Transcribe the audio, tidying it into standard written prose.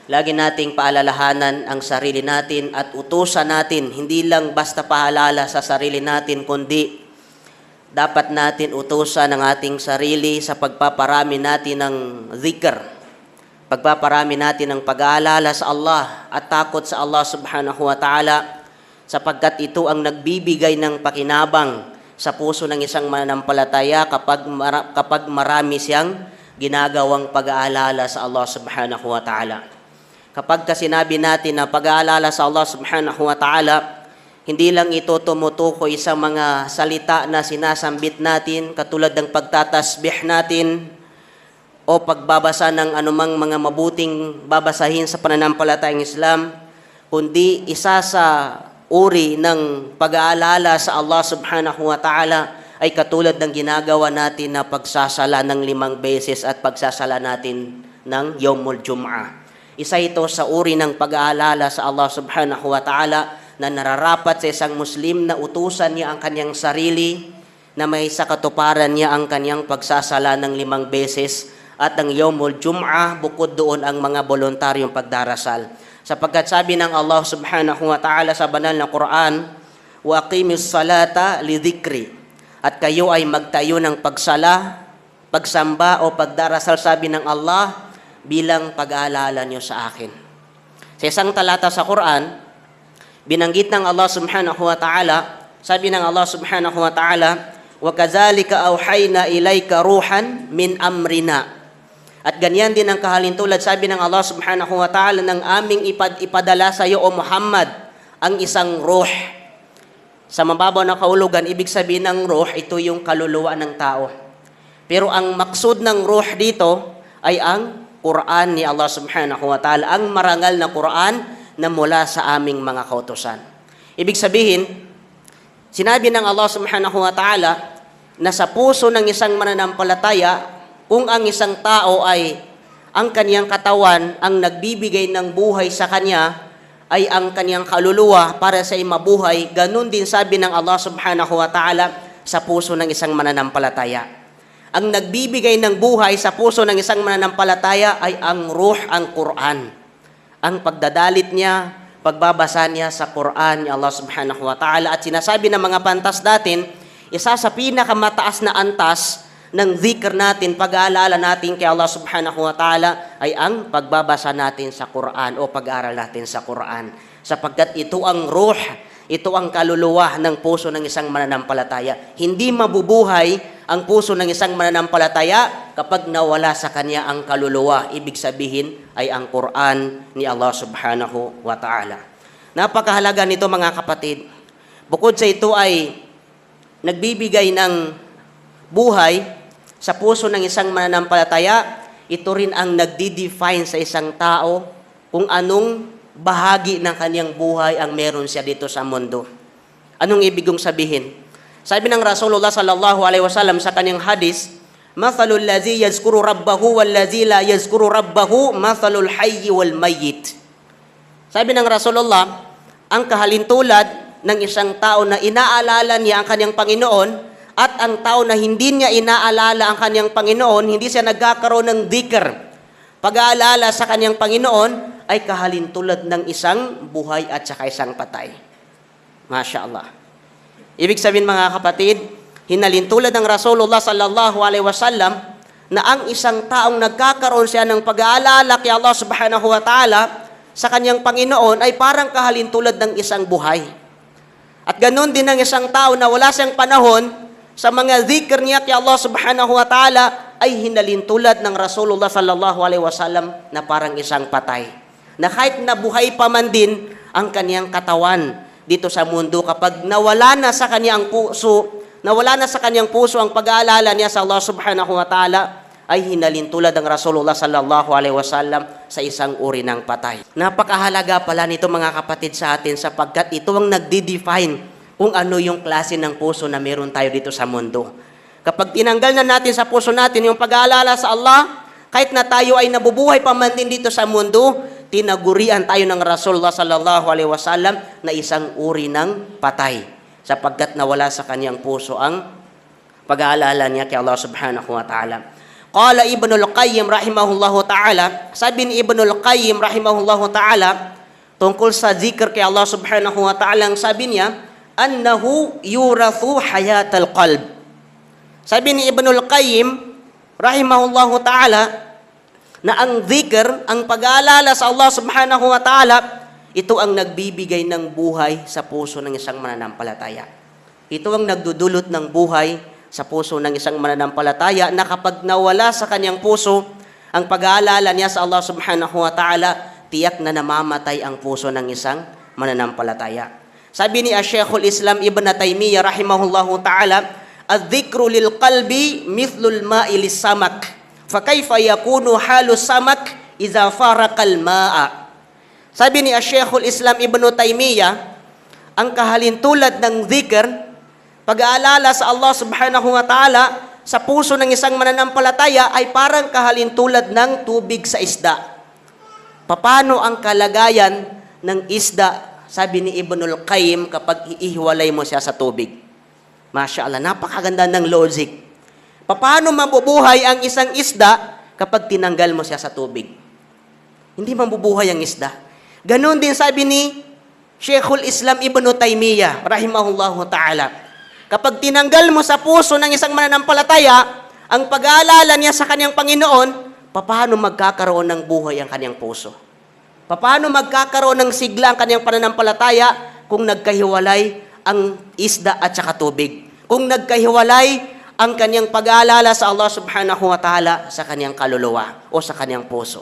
lagi nating paalalahanan ang sarili natin at utusan natin, hindi lang basta paalala sa sarili natin, kundi dapat natin utusan ang ating sarili sa pagpaparami natin ng zikr, pagpaparami natin ng pag-aalala sa Allah at takot sa Allah subhanahu wa ta'ala, sapagkat ito ang nagbibigay ng pakinabang sa puso ng isang mananampalataya kapag marami siyang ginagawang pag-aalala sa Allah subhanahu wa ta'ala. Kapag sinabi natin na pag-aalala sa Allah subhanahu wa ta'ala, hindi lang ito tumutukoy sa mga salita na sinasambit natin, katulad ng pagtatasbih natin o pagbabasa ng anumang mga mabuting babasahin sa pananampalatayang Islam, kundi isa sa uri ng pag-aalala sa Allah subhanahu wa ta'ala ay katulad ng ginagawa natin na pagsasala ng 5 beses at pagsasala natin ng Yawmul Jum'ah. Isa ito sa uri ng pag-aalala sa Allah subhanahu wa ta'ala na nararapat sa isang Muslim na utusan niya ang kanyang sarili na may sa katuparan niya ang kanyang pagsasala ng 5 beses at ang Yawmul Jum'ah, bukod doon ang mga voluntaryong pagdarasal. Sapagkat sabi ng Allah subhanahu wa ta'ala sa banal na Quran, wa aqimis salata li dhikri, at kayo ay magtayo ng pagsala, pagsamba o pagdarasal, sabi ng Allah, bilang pag-aalala nyo sa akin. Sa isang talata sa Quran, binanggit ng Allah subhanahu wa ta'ala, sabi ng Allah subhanahu wa ta'ala, wa kazalika awhayna ilayka ruhan min amrina. At ganyan din ang kahalintulad, sabi ng Allah subhanahu wa ta'ala, ng aming ipadala sa iyo o Muhammad ang isang ruh. Sa mababaw na kahulugan, ibig sabihin ng ruh, ito yung kaluluwa ng tao. Pero ang maksud ng ruh dito ay ang Quran ni Allah subhanahu wa ta'ala, ang marangal na Quran na mula sa aming mga kautusan. Ibig sabihin, sinabi ng Allah subhanahu wa ta'ala na sa puso ng isang mananampalataya, kung ang isang tao ay ang kaniyang katawan ang nagbibigay ng buhay sa kanya, ay ang kaniyang kaluluwa para sa mabuhay, ganun din sabi ng Allah subhanahu wa ta'ala sa puso ng isang mananampalataya. Ang nagbibigay ng buhay sa puso ng isang mananampalataya ay ang ruh, ang Quran. Ang pagdadalit niya, pagbabasa niya sa Quran ni Allah subhanahu wa ta'ala. At sinasabi ng mga pantas natin, isa sa pinakamataas na antas ng zikr natin, pag-aalala natin kay Allah subhanahu wa ta'ala ay ang pagbabasa natin sa Quran o pag-aaral natin sa Quran. Sapagkat ito ang ruh, ito ang kaluluwa ng puso ng isang mananampalataya. Hindi mabubuhay ang puso ng isang mananampalataya kapag nawala sa kanya ang kaluluwa. Ibig sabihin ay ang Quran ni Allah subhanahu wa ta'ala. Napakahalaga nito mga kapatid. Bukod sa ito ay nagbibigay ng buhay sa puso ng isang mananampalataya, ito rin ang nagdi-define sa isang tao kung anong bahagi ng kanyang buhay ang meron siya dito sa mundo. Anong ibig kong sabihin? Sabi ng Rasulullah sallallahu alaihi wasallam sa kanyang hadis, mathalul ladzi yazkuru rabbahu wal ladzi la yazkuru rabbahu mathalul hayy wal mayyit. Sabi ng Rasulullah, ang kahalintulad ng isang tao na inaalala niya ang kanyang Panginoon at ang tao na hindi niya inaalala ang kanyang Panginoon, hindi siya nagkakaroon ng dhikr, pag-aalala sa kanyang Panginoon, ay kahalintulad ng isang buhay at saka isang patay. Masya Allah. Ibig sabihin mga kapatid, hinalintulad ng Rasulullah sallallahu alaihi wasallam na ang isang taong nagkakaroon siya ng pag-aalala kay Allah subhanahu wa ta'ala sa kanyang Panginoon ay parang kahalintulad ng isang buhay. At ganoon din ang isang tao na wala siyang panahon sa mga zikr niya kay Allah subhanahu wa ta'ala ay hinalintulad ng Rasulullah sallallahu alaihi wasallam na parang isang patay. Na kahit nabuhay pa man din ang kaniyang katawan dito sa mundo, kapag nawala na sa kaniyang puso ang pag-aalala niya sa Allah subhanahu wa ta'ala, ay hinalintulad ng Rasulullah sallallahu alaihi wasallam sa isang uri ng patay. Napakahalaga pala nito mga kapatid sa atin, sapagkat ito ang nagdi-define kung ano yung klase ng puso na meron tayo dito sa mundo. Kapag tinanggal na natin sa puso natin yung pag-aalala sa Allah, kahit na tayo ay nabubuhay pa man din dito sa mundo, tinagurian tayo ng Rasulullah sallallahu alaihi wasallam na isang uri ng patay, sapagkat nawala sa kanyang puso ang pag-aalala niya kay Allah subhanahu wa ta'ala. Qala Ibnul Qayyim rahimahullahu ta'ala, sabi ni Ibnul Qayyim rahimahullahu ta'ala, tungkol sa zikr kay Allah subhanahu wa ta'ala, ang sabi niya, annahu yurathu hayatal qalb. Sabi ni Ibnul Qayyim rahimahullahu ta'ala, na ang zikr, ang pag-aalala sa Allah subhanahu wa ta'ala, ito ang nagbibigay ng buhay sa puso ng isang mananampalataya. Ito ang nagdudulot ng buhay sa puso ng isang mananampalataya na kapag nawala sa kanyang puso ang pag-aalala niya sa Allah subhanahu wa ta'ala, tiyak na namamatay ang puso ng isang mananampalataya. Sabi ni Sheikhul Islam Ibn Taymiyyah rahimahullahu ta'ala, "Adh-dhikru lil qalbi mithlul ma'i lis-samak, fa kayfa yakunu halu samak idza faraqa al-ma'a." Sabi ni Sheikhul Islam Ibn Taymiyyah, ang kahalintulad ng dhikr, pag-aalala sa Allah subhanahu wa ta'ala sa puso ng isang mananampalataya ay parang kahalintulad ng tubig sa isda. Paano ang kalagayan ng isda, sabi ni Ibnul Qayyim, kapag iihiwalay mo siya sa tubig? Masya Allah, napakaganda ng logic. Paano mabubuhay ang isang isda kapag tinanggal mo siya sa tubig? Hindi mabubuhay ang isda. Ganon din sabi ni Sheikhul Islam Ibn Taymiyyah rahimahullahu ta'ala. Kapag tinanggal mo sa puso ng isang mananampalataya ang pag-aalala niya sa kanyang Panginoon, paano magkakaroon ng buhay ang kanyang puso? Paano magkakaroon ng sigla ang kanyang pananampalataya kung nagkahiwalay ang isda at saka tubig? Kung nagkahiwalay ang kanyang pag-aalala sa Allah subhanahu wa ta'ala sa kanyang kaluluwa o sa kanyang puso.